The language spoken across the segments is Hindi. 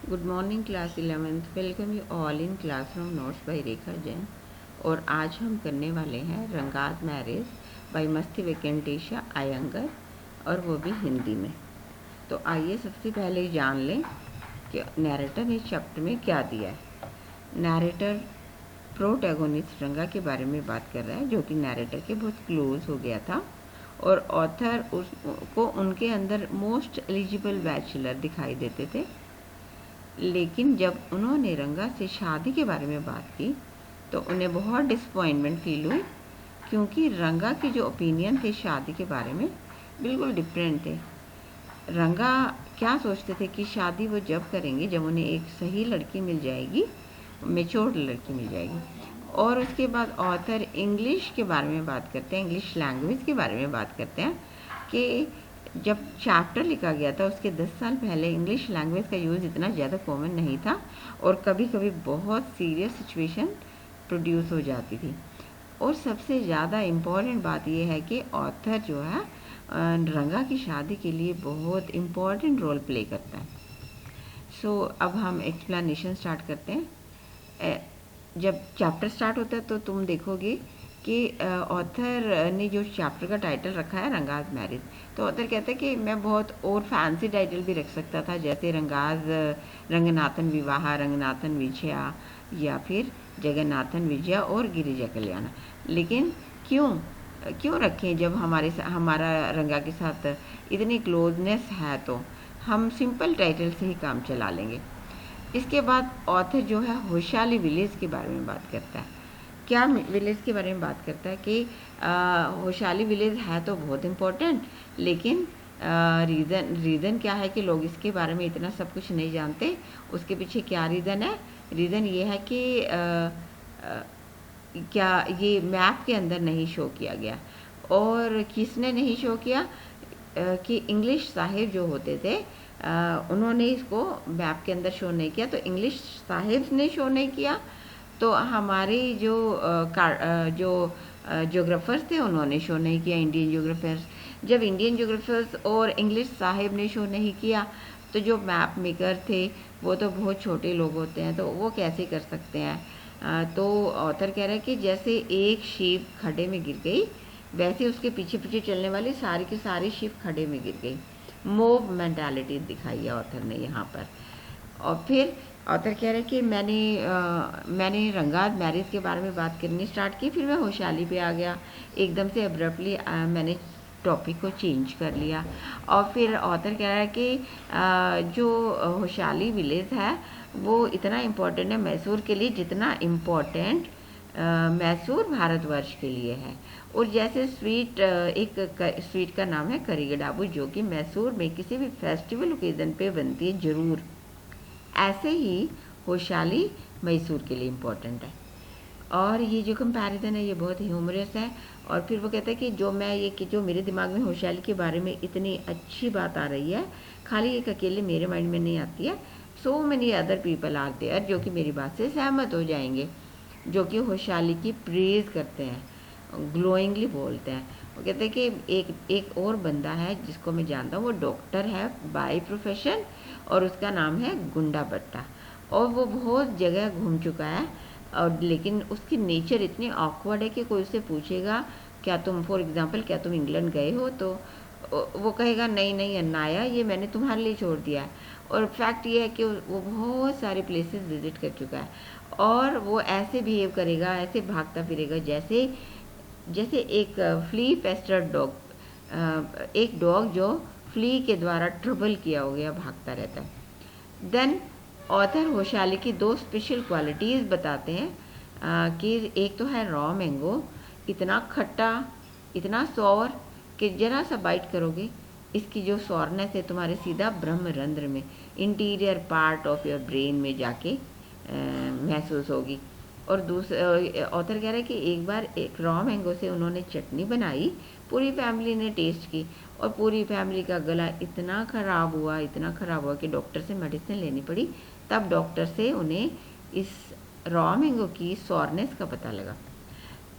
Good morning class 11th। Welcome you all in classroom notes by Rekha Jain. और आज हम करने वाले हैं रंगात मैरिज बाय मस्ती वेंकटेशा अयंगर, और वो भी हिंदी में। तो आइए सबसे पहले जान लें कि नैरेटर ने चैप्टर में क्या दिया है। नैरेटर प्रोटैगोनिस्ट रंगा के बारे में बात कर रहा है, जो कि नैरेटर के बहुत क्लोज हो गया था, और ऑथर उसको उनके अंदर मोस्ट एलिजिबल बैचलर दिखाई देते थे। लेकिन जब उन्होंने रंगा से शादी के बारे में बात की तो उन्हें बहुत डिसअपॉइंटमेंट फील हुई, क्योंकि रंगा के जो ओपिनियन थे शादी के बारे में बिल्कुल डिफरेंट थे। रंगा क्या सोचते थे कि शादी वो जब करेंगे जब उन्हें एक सही लड़की मिल जाएगी, मेच्योर लड़की मिल जाएगी। और उसके बाद ऑथर इंग्लिश के बारे में बात करते हैं, इंग्लिश लैंग्वेज के बारे में बात करते हैं कि जब चैप्टर लिखा गया था उसके 10 साल पहले इंग्लिश लैंग्वेज का यूज़ इतना ज़्यादा कॉमन नहीं था, और कभी कभी बहुत सीरियस सिचुएशन प्रोड्यूस हो जाती थी। और सबसे ज़्यादा इम्पॉर्टेंट बात यह है कि ऑथर जो है रंगा की शादी के लिए बहुत इम्पॉर्टेंट रोल प्ले करता है। सो अब हम एक्सप्लेनेशन स्टार्ट करते हैं। जब चैप्टर स्टार्ट होता है तो तुम देखोगे कि ऑथर ने जो चैप्टर का टाइटल रखा है रंगाज मैरिज, तो ऑथर कहता है कि मैं बहुत और फैंसी टाइटल भी रख सकता था, जैसे रंगाज रंगनाथन विवाह, रंगनाथन विजया, या फिर जगन्नाथन विजया और गिरिजा कल्याण। लेकिन क्यों क्यों रखें जब हमारा रंगा के साथ इतनी क्लोजनेस है, तो हम सिंपल टाइटल से ही काम चला लेंगे। इसके बाद ऑथर जो है होशाली विलेज के बारे में बात करता है। क्या विलेज के बारे में बात करता है कि होशाली विलेज है तो बहुत इम्पोर्टेंट, लेकिन रीज़न क्या है कि लोग इसके बारे में इतना सब कुछ नहीं जानते। उसके पीछे क्या रीज़न है? रीज़न ये है कि क्या ये मैप के अंदर नहीं शो किया गया। और किसने नहीं शो किया? कि इंग्लिश साहिब जो होते थे उन्होंने इसको मैप के अंदर शो नहीं किया। तो इंग्लिश साहिब ने शो नहीं किया, तो हमारे जो जोग्राफर्स थे उन्होंने शो नहीं किया, इंडियन जोग्राफर्स। जब इंडियन जोग्राफर्स और इंग्लिश साहिब ने शो नहीं किया, तो जो मैप मेकर थे वो तो बहुत छोटे लोग होते हैं, तो वो कैसे कर सकते हैं। तो ऑथर कह रहा है कि जैसे एक शिप खड्डे में गिर गई, वैसे उसके पीछे पीछे चलने वाली सारी की सारी शिप खड्डे में गिर गई। मोब मेंटालिटी दिखाई है ऑथर ने यहाँ पर। और फिर ऑथर कह रहे हैं कि मैंने रंगात मैरिज के बारे में बात करनी स्टार्ट की, फिर मैं होशाली पे आ गया। एकदम से अब्रप्टली मैंने टॉपिक को चेंज कर लिया। और फिर ऑथर कह रहा है कि जो होशाली विलेज है वो इतना इम्पोर्टेंट है मैसूर के लिए जितना इम्पोर्टेंट मैसूर भारतवर्ष के लिए है। और जैसे स्वीट का नाम है करीगडाबू, जो कि मैसूर में किसी भी फेस्टिवल ओकेजन पे बनती है ज़रूर, ऐसे ही होशाली मैसूर के लिए इम्पोर्टेंट है। और ये जो कंपैरिजन है ये बहुत ह्यूमरस है। और फिर वो कहता है कि जो मेरे दिमाग में होशाली के बारे में इतनी अच्छी बात आ रही है, खाली एक अकेले मेरे माइंड में नहीं आती है, so many other people are there जो कि मेरी बात से सहमत हो जाएंगे, जो कि होशाली की प्रेज करते हैं, ग्लोइंगली बोलते हैं। वो कहते हैं कि एक और बंदा है जिसको मैं जानता हूँ, वो डॉक्टर है बाय प्रोफेशन, और उसका नाम है गुंडा बट्टा, और वो बहुत जगह घूम चुका है। और लेकिन उसकी नेचर इतनी ऑकवर्ड है कि कोई उससे पूछेगा क्या तुम, फॉर एग्जांपल, क्या तुम इंग्लैंड गए हो, तो वो कहेगा नहीं नहीं अन्नाया, ये मैंने तुम्हारे लिए छोड़ दिया है। और फैक्ट ये है कि वो बहुत सारे प्लेसेस विजिट कर चुका है, और वो ऐसे बिहेव करेगा, ऐसे भागता फिरेगा जैसे जैसे एक फ्ली पेस्टेड डॉग, एक डॉग जो फ्ली के द्वारा ट्रबल किया हो गया भागता रहता है। देन ऑथर होशाली की दो स्पेशल क्वालिटीज़ बताते हैं कि एक तो है रॉ मैंगो, इतना खट्टा, इतना सौर कि जरा सा बाइट करोगे इसकी जो सौरनेस है तुम्हारे सीधा ब्रह्मरंध्र में, interior part of your brain में जाके महसूस होगी। और दूसरा ऑथर कह रहा है कि एक बार एक रॉ मैंगो से उन्होंने चटनी बनाई, पूरी फैमिली ने टेस्ट की, और पूरी फैमिली का गला इतना ख़राब हुआ कि डॉक्टर से मेडिसिन लेनी पड़ी। तब डॉक्टर से उन्हें इस रॉ मैंगो की सॉरनेस का पता लगा।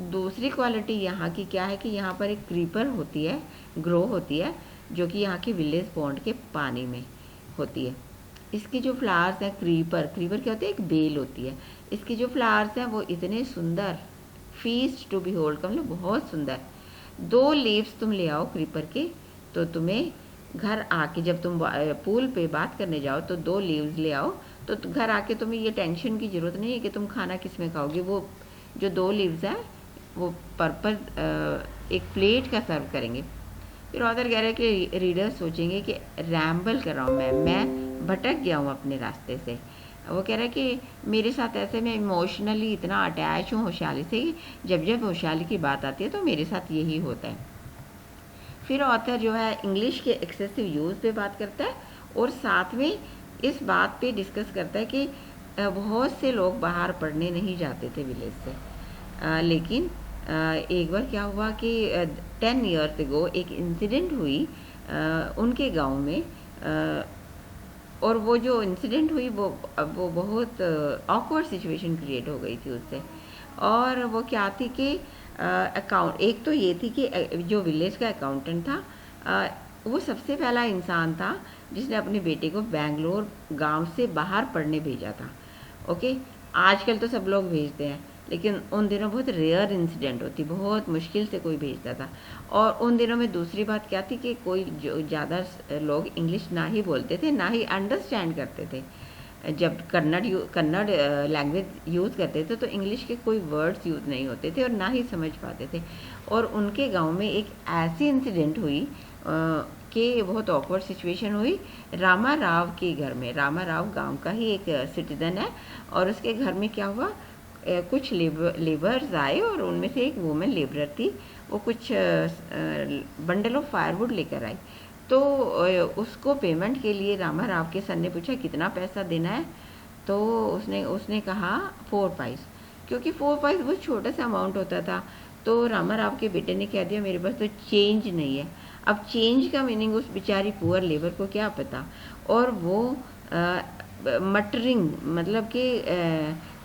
दूसरी क्वालिटी यहाँ की क्या है कि यहाँ पर एक क्रीपर होती है, ग्रो होती है, जो कि यहाँ की विलेज पॉन्ड के पानी में होती है। इसकी जो फ्लावर्स हैं, क्रीपर, क्रीपर क्या होती है, एक बेल होती है, इसकी जो फ्लावर्स हैं वो इतने सुंदर, फीस्ट टू बी होल्ड का मतलब बहुत सुंदर। 2 लीव्स तुम ले आओ क्रीपर के, तो तुम्हें घर आके जब तुम पूल पे बात करने जाओ तो 2 लीव्स ले आओ, तो घर आके तुम्हें ये टेंशन की ज़रूरत नहीं है कि तुम खाना किस में खाओगे। वो जो 2 लीव्स हैं वो पर्पल एक प्लेट का सर्व करेंगे। फिर ऑथर कह रहा है कि रीडर सोचेंगे कि रैम्बल कर रहा हूँ मैं भटक गया हूँ अपने रास्ते से। वो कह रहा है कि मेरे साथ ऐसे मैं इमोशनली इतना अटैच हूँ होशियारी से, जब जब होशियारी की बात आती है तो मेरे साथ यही होता है। फिर ऑथर जो है इंग्लिश के एक्सेसिव यूज़ पे बात करता है और साथ में इस बात पे डिस्कस करता है कि बहुत से लोग बाहर पढ़ने नहीं जाते थे विलेज से, लेकिन एक बार क्या हुआ कि 10 ईयर्स एगो एक इंसिडेंट हुई उनके गांव में, और वो जो इंसिडेंट हुई वो बहुत ऑकवर्ड सिचुएशन क्रिएट हो गई थी उससे। और वो क्या थी कि अकाउंट, एक तो ये थी कि जो विलेज का अकाउंटेंट था वो सबसे पहला इंसान था जिसने अपने बेटे को बेंगलोर गांव से बाहर पढ़ने भेजा था। ओके, आजकल तो सब लोग भेजते हैं, लेकिन उन दिनों बहुत रेयर इंसिडेंट होती, बहुत मुश्किल से कोई भेजता था। और उन दिनों में दूसरी बात क्या थी कि कोई जो ज़्यादा लोग इंग्लिश ना ही बोलते थे ना ही अंडरस्टैंड करते थे। जब कन्नड़ लैंग्वेज यूज़ करते थे तो इंग्लिश के कोई वर्ड्स यूज़ नहीं होते थे और ना ही समझ पाते थे। और उनके गांव में एक ऐसी इंसिडेंट हुई कि बहुत ऑकवर्ड सिचुएशन हुई रामा राव के घर में। रामा राव गांव का ही एक सिटीजन है, और उसके घर में क्या हुआ, कुछ लेबर्स आए और उनमें से एक वुमेन लेबरर थी, वो कुछ बंडल ऑफ फायरवुड लेकर आई। तो उसको पेमेंट के लिए रामा राव के सन ने पूछा कितना पैसा देना है, तो उसने कहा 4 पैसे, क्योंकि 4 पैसे बहुत छोटा सा अमाउंट होता था। तो रामा राव के बेटे ने कह दिया मेरे पास तो चेंज नहीं है। अब चेंज का मीनिंग उस बेचारी पुअर लेबर को क्या पता, और वो मटरिंग मतलब कि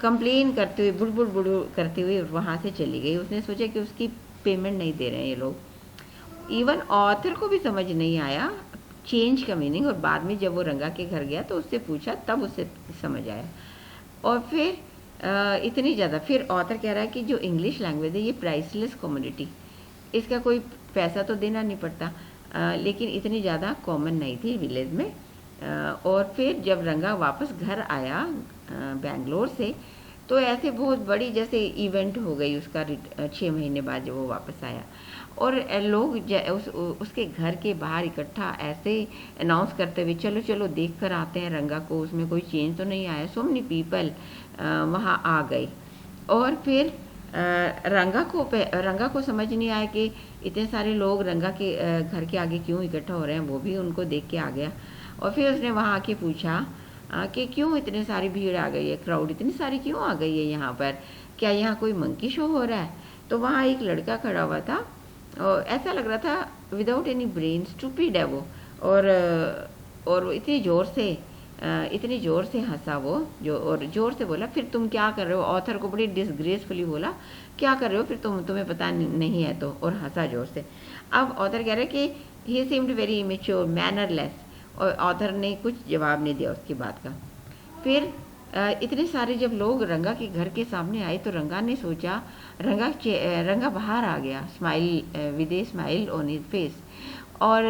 कंप्लेन करते हुए बुड़ बुड़ करते हुए वहाँ से चली गई। उसने सोचा कि उसकी पेमेंट नहीं दे रहे हैं ये लोग। इवन ऑथर को भी समझ नहीं आया चेंज का मीनिंग, और बाद में जब वो रंगा के घर गया तो उससे पूछा तब उसे समझ आया। और फिर इतनी ज़्यादा, फिर ऑथर कह रहा है कि जो इंग्लिश लैंग्वेज है ये प्राइसलेस कमोडिटी, इसका कोई पैसा तो देना नहीं पड़ता, लेकिन इतनी ज़्यादा कॉमन नहीं थी विलेज में। और फिर जब रंगा वापस घर आया बेंगलोर से, तो ऐसे बहुत बड़ी जैसे इवेंट हो गई उसका 6 महीने बाद जब वो वापस आया। और लोग उसके घर के बाहर इकट्ठा ऐसे अनाउंस करते हुए चलो चलो देख कर आते हैं रंगा को, उसमें कोई चेंज तो नहीं आया। सो मेनी पीपल वहाँ आ गए। और फिर रंगा को समझ नहीं आया कि इतने सारे लोग रंगा के घर के आगे क्यों इकट्ठा हो रहे हैं, वो भी उनको देख के आ गया। और फिर उसने वहाँ आके पूछा कि क्यों इतनी सारी भीड़ आ गई है, क्राउड इतनी सारी क्यों आ गई है यहाँ पर, क्या यहाँ कोई मंकी शो हो रहा है। तो वहाँ एक लड़का खड़ा हुआ था और ऐसा लग रहा था विदाउट एनी ब्रेन, स्टूपिड है वो, और इतनी ज़ोर से हंसा वो, और ज़ोर से बोला फिर तुम क्या कर रहे हो। ऑथर को बड़ी डिसग्रेसफुली बोला क्या कर रहे हो फिर तुम्हें पता नहीं है तो, और हंसा ज़ोर से। अब ऑथर कह रहे हैं कि ही सीम्ड वेरी इमेच्योर मैनरलेस, और ऑथर ने कुछ जवाब नहीं दिया उसकी बात का। फिर इतने सारे जब लोग रंगा के घर के सामने आए तो रंगा ने सोचा, रंगा बाहर आ गया smile with a smile on his face. और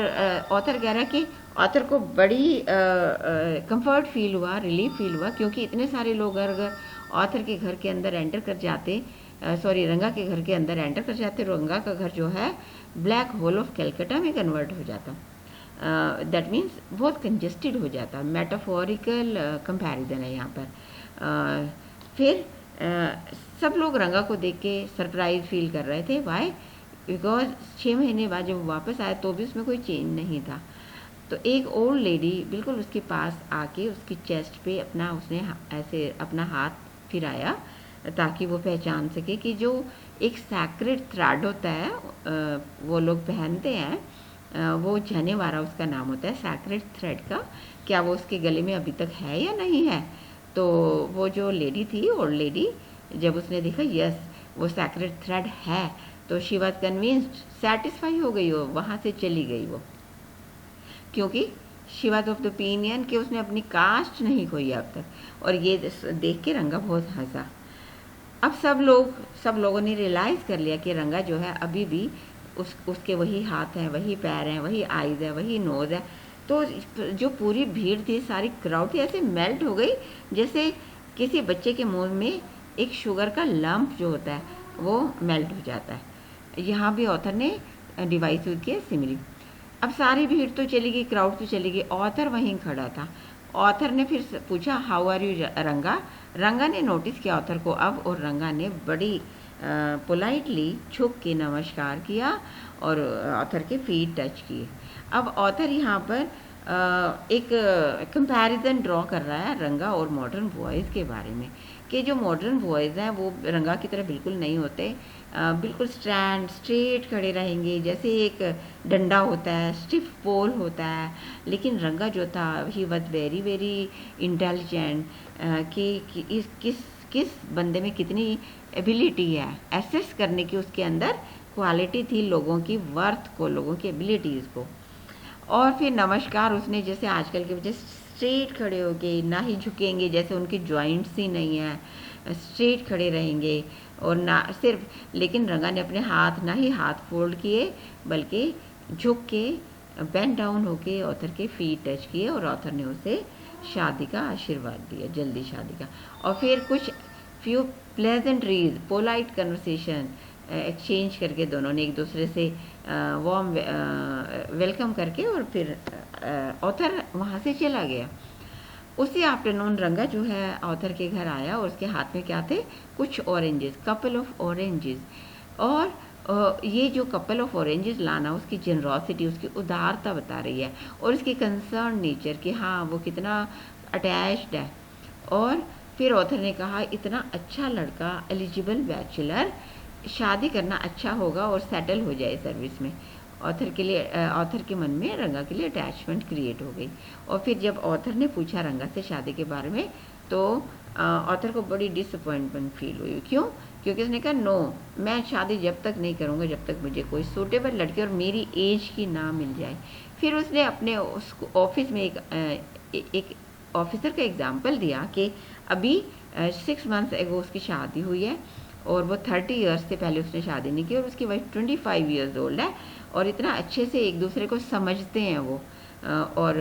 ऑथर कह रहा है कि ऑथर को बड़ी कंफर्ट फील हुआ, रिलीफ फील हुआ, क्योंकि इतने सारे लोग अगर ऑथर के घर के अंदर एंटर कर जाते, रंगा के घर के अंदर एंटर कर जाते, रंगा का घर जो है ब्लैक होल ऑफ कैलकाटा में कन्वर्ट हो जाता। दैट मीन्स बहुत कंजेस्टेड हो जाता। मेटाफोरिकल कंपैरिजन है यहाँ पर। फिर सब लोग रंगा को देख के सरप्राइज फील कर रहे थे। वाई? बिकॉज 6 महीने बाद जब वापस आया तो भी उसमें कोई चेंज नहीं था। तो एक ओल्ड लेडी बिल्कुल उसके पास आके उसकी चेस्ट पे उसने ऐसे अपना हाथ फिराया ताकि वो पहचान सके कि जो एक सैक्रेड थ्रेड होता है वो लोग पहनते हैं, वो जनेवारा उसका नाम होता है सैक्रेड थ्रेड का, क्या वो उसके गले में अभी तक है या नहीं है। तो वो जो लेडी थी, ओल्ड लेडी, जब उसने देखा यस वो सैक्रेड थ्रेड है, तो शी वॉज कन्विंस्ड, सेटिस्फाई हो गई, वो वहाँ से चली गई वो, क्योंकि she was of the opinion कि उसने अपनी कास्ट नहीं खोई अब तक। और ये देख के रंगा बहुत हंसा। अब सब लोगों ने रियलाइज़ कर लिया कि रंगा जो है अभी भी उसके वही हाथ हैं, वही पैर हैं, वही आइज़ है, वही नोज़ है। तो जो पूरी भीड़ थी, सारी क्राउड थी, ऐसे मेल्ट हो गई जैसे किसी बच्चे के मुंह में एक शुगर का लंप जो होता है वो मेल्ट हो जाता है। यहाँ भी ऑथर ने डिवाइस यूज किया सिमिली। अब सारी भीड़ तो चली गई, क्राउड तो चली गई, ऑथर वहीं खड़ा था। ऑथर ने फिर पूछा हाउ आर यू रंगा। रंगा ने नोटिस किया ऑथर को अब, और रंगा ने बड़ी पोलाइटली झुक के नमस्कार किया और ऑथर के फीट टच किए। अब ऑथर यहाँ पर एक कंपैरिजन ड्रॉ कर रहा है रंगा और मॉडर्न बॉयज़ के बारे में, कि जो मॉडर्न बॉयज़ हैं वो रंगा की तरह बिल्कुल नहीं होते। बिल्कुल स्ट्रेट खड़े रहेंगे, जैसे एक डंडा होता है, स्टिफ पोल होता है। लेकिन रंगा जो था he was very very intelligent, कि किस बंदे में कितनी एबिलिटी है, एसेस करने की उसके अंदर क्वालिटी थी, लोगों की वर्थ को, लोगों की एबिलिटीज़ को। और फिर नमस्कार उसने जैसे आजकल के बच्चे स्ट्रेट खड़े होके, ना ही झुकेंगे, जैसे उनकी जॉइंट्स ही नहीं है, स्ट्रेट खड़े रहेंगे। और ना सिर्फ, लेकिन रंगा ने अपने हाथ ना ही हाथ फोल्ड किए, बल्कि झुक के बेंड डाउन होके ऑथर के फीट टच किए, और ऑथर ने उसे शादी का आशीर्वाद दिया, जल्दी शादी का। और फिर कुछ few pleasantries, polite conversation exchange करके दोनों ने एक दूसरे से वार्म वेलकम करके, और फिर ऑथर वहाँ से चला गया। उसी आफ्टरनून रंगा जो है ऑथर के घर आया, और उसके हाथ में क्या थे, कुछ ऑरेंजेस, कपल ऑफ ऑरेंजेस। और ये जो कपल ऑफ ऑरेंजेस लाना उसकी जनरॉसिटी, उसकी उदारता बता रही है, और उसकी कंसर्न नेचर कि हाँ वो कितना अटैच्ड है। और फिर ऑथर ने कहा इतना अच्छा लड़का, एलिजिबल बैचलर, शादी करना अच्छा होगा और सेटल हो जाए सर्विस में। ऑथर के लिए, ऑथर के मन में रंगा के लिए अटैचमेंट क्रिएट हो गई। और फिर जब ऑथर ने पूछा रंगा से शादी के बारे में, तो ऑथर को बड़ी डिसअपॉइंटमेंट फील हुई। क्यों? क्योंकि उसने कहा नो, मैं शादी जब तक नहीं करूँगा जब तक मुझे कोई सूटेबल लड़की और मेरी एज की ना मिल जाए। फिर उसने अपने उस ऑफिस में एक ऑफिसर का एग्जाम्पल दिया कि अभी 6 मंथ्स एगो उसकी शादी हुई है, और वो 30 ईयर्स से पहले उसने शादी नहीं की, और उसकी वाइफ 25 ईयर्स ओल्ड है, और इतना अच्छे से एक दूसरे को समझते हैं वो। और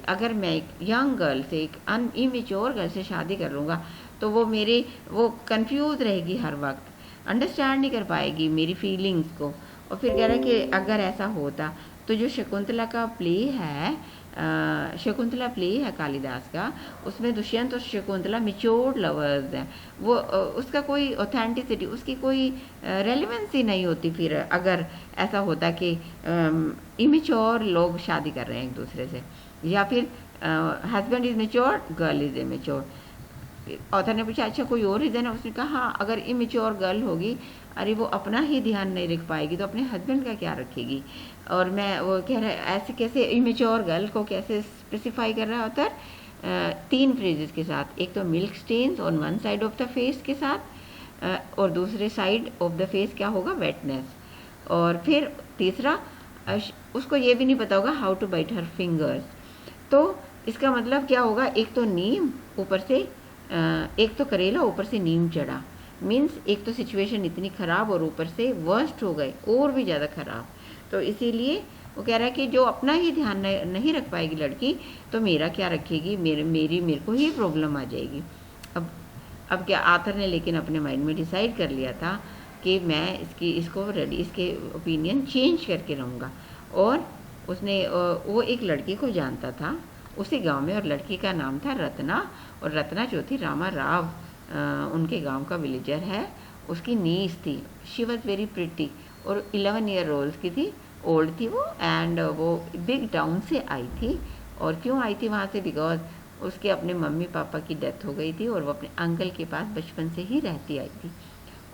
अगर मैं एक यंग गर्ल से, एक इमेच्योर गर्ल से शादी कर लूँगा, तो वो कंफ्यूज रहेगी हर वक्त, अंडरस्टैंड नहीं कर पाएगी मेरी फीलिंग्स को। और फिर कह रहा है कि अगर ऐसा होता तो जो शकुंतला का प्ले है, शकुंतला प्ले है कालिदास का, उसमें दुष्यंत और शकुंतला मेच्योर्ड लवर्स हैं। वो उसका कोई ऑथेंटिसिटी, उसकी कोई रेलेवेंसी नहीं होती फिर अगर ऐसा होता कि इमेच्योर लोग शादी कर रहे हैं एक दूसरे से, या फिर husband is mature, girl is immature. Author ने पूछा अच्छा कोई और रीज़न है? उसने कहा हाँ, अगर इमेच्योर गर्ल होगी, अरे वो अपना ही ध्यान नहीं रख पाएगी तो अपने हस्बैंड का क्या रखेगी। और मैं वो कह रहा है ऐसे कैसे, इमेच्योर गर्ल को कैसे स्पेसिफाई कर रहा है ऑथर, 3 फ्रेजेस के साथ। एक तो milk stains on one side of the face के साथ, और दूसरे साइड ऑफ द फेस क्या होगा, वेटनेस। और फिर तीसरा, उसको ये भी नहीं पता होगा how to bite her fingers. तो इसका मतलब क्या होगा, एक तो नीम ऊपर से, एक तो करेला ऊपर से नीम चढ़ा, मीन्स एक तो सिचुएशन इतनी ख़राब और ऊपर से वर्स्ट हो गए और भी ज़्यादा ख़राब। तो इसीलिए वो कह रहा है कि जो अपना ही ध्यान नहीं रख पाएगी लड़की, तो मेरा क्या रखेगी, मेरे को ही प्रॉब्लम आ जाएगी। अब क्या आथर ने लेकिन अपने माइंड में डिसाइड कर लिया था कि मैं इसके ओपिनियन चेंज करके रहूँगा। और उसने वो एक लड़की को जानता था उसी गांव में, और लड़की का नाम था रत्ना। और रत्ना जो थी रामा राव उनके गांव का विलेजर है, उसकी नीस थी। शी वॉज वेरी प्रिटी, और 11 ईयर ओल्ड थी वो, एंड वो बिग टाउन से आई थी। और क्यों आई थी वहाँ से, बिकॉज उसके अपने मम्मी पापा की डेथ हो गई थी, और वो अपने अंकल के पास बचपन से ही रहती आई थी।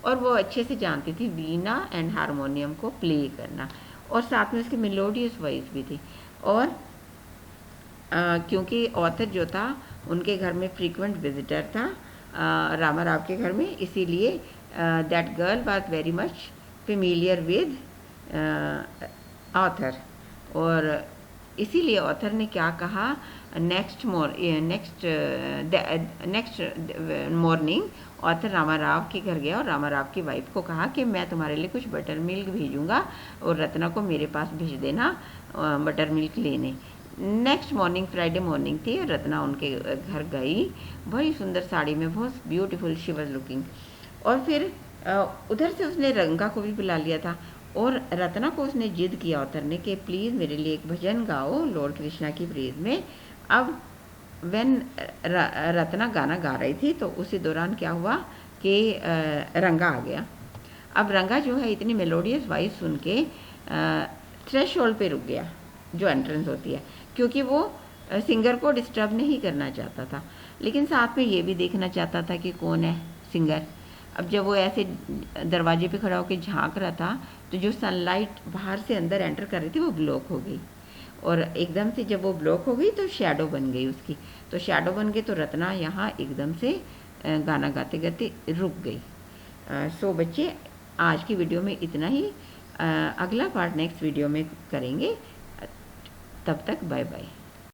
और वो अच्छे से जानती थी वीणा एंड हारमोनियम को प्ले करना, और साथ में उसकी मेलोडियस वॉइस भी थी। और क्योंकि ऑथर जो था उनके घर में फ्रीक्वेंट विजिटर था, रामा राव के घर में, इसीलिए that girl was very much familiar with author. और इसीलिए ऑथर ने क्या कहा, next morning author Rama Rao के घर गया और रामा राव की वाइफ को कहा कि मैं तुम्हारे लिए कुछ बटर मिल्क भेजूंगा और रत्ना को मेरे पास भेज देना बटर मिल्क लेने। नेक्स्ट मॉर्निंग फ्राइडे मॉर्निंग थी, रत्ना उनके घर गई, बड़ी सुंदर साड़ी में, बहुत ब्यूटीफुल शी वाज लुकिंग। और फिर उधर से उसने रंगा को भी बुला लिया था और रत्ना को उसने जिद किया ऑथर ने कि प्लीज़ मेरे लिए एक भजन गाओ लॉर्ड कृष्णा की प्रेज में। अब व्हेन रत्ना गाना गा रही थी तो उसी दौरान क्या हुआ कि रंगा आ गया। अब रंगा जो है इतनी मेलोडियस वॉइस सुन के थ्रेशोल्ड पे रुक गया, जो एंट्रेंस होती है, क्योंकि वो सिंगर को डिस्टर्ब नहीं करना चाहता था, लेकिन साथ में ये भी देखना चाहता था कि कौन है सिंगर। अब जब वो ऐसे दरवाजे पे खड़ा होकर झांक रहा था तो जो सनलाइट बाहर से अंदर एंटर कर रही थी वो ब्लॉक हो गई, और एकदम से जब वो ब्लॉक हो गई तो शैडो बन गई उसकी, तो शैडो बन गई तो रत्ना यहाँ एकदम से गाना गाते गाते रुक गई। सो बच्चे, आज की वीडियो में इतना ही। अगला पार्ट नेक्स्ट वीडियो में करेंगे। तब तक बाय बाय।